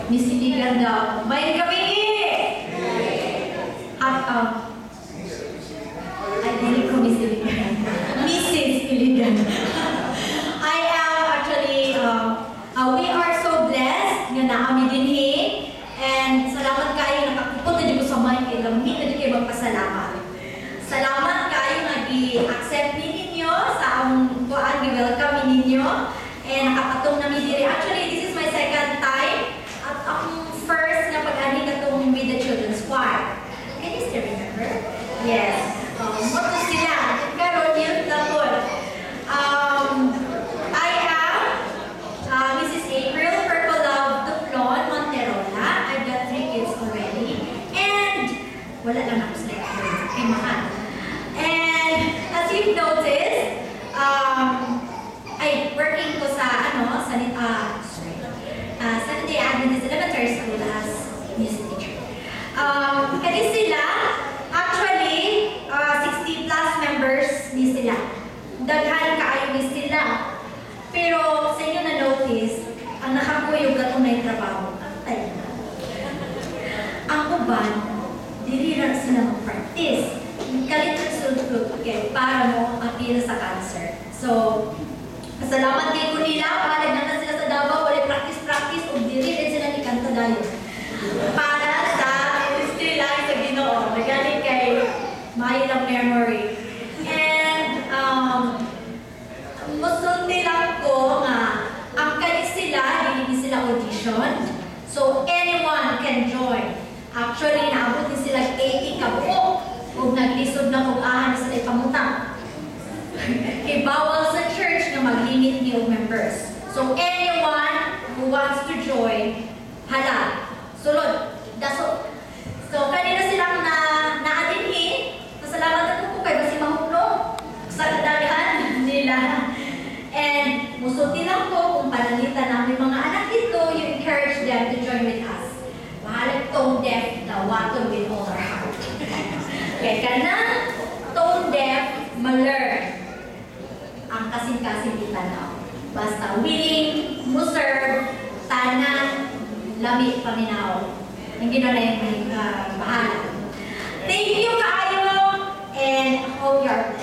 Miss Iligan daw. May gabi ay, dili ko Miss Iligan. Mrs. Iligan. I am actually, we are so blessed nga naami dinhi. And salamat kayo nakakupot na dito sa mic kay gamit na dito kayo magpasalamat. Salamat kayo nga i-accept ninyo sa ang kuan gi-welcome ninyo and nakapatong namin diri. Actually, this is my second time at ang first na pag-ani katong with the children's choir. Can you still remember? Yes. What to sila? Karon yun na po. I am Mrs. April Purple Love Duplon Monterola. I've got 3 kids already. And wala lang ako sa lecture. Kay mahal. And as you've noticed, ay working ko sa Saturday Adventist Elementary School as music teacher. Kani sila, actually, 60 plus members ni sila. Daghan kaayo ni sila. Pero sa inyo na-notice, ang nakakuyog at may trabaho. Ang uban, dili lang sila mag-practice. Kalit sultut para mo appeal sa cancer. So, salamat kay ko nila, pahalag na sila sa Davao, wala practice, o dili din sila ni kanta dayo. Para sa still lang sa Ginoo, nagaling kay Mahilang Memory. And, musulti lang ko nga, ang kalit sila, hindi sila audition. So, anyone can join. Actually, naabot din sila 80 kabuok. Kung naglisod na kung ahan na sila ipamutang. Kay bawal sa church na mag-limit new members. So anyone who wants to join, halal. Sulod. Daso. So kanina silang naadinhin. Pasalamat na po kay Basi Mahuklo sa kadaghan nila. And musulti lang po kung panalitan namin mga anak dito, you encourage them to join with us. Mahalag tone deaf na water with all our heart. Kaya kanang tone deaf, ma-learn ang kasing-kasing itanaw. Basta willing, muserve, tanan, lamig, paminaw. Ang ginawa na yung bahala. Thank you kaayo and hope you are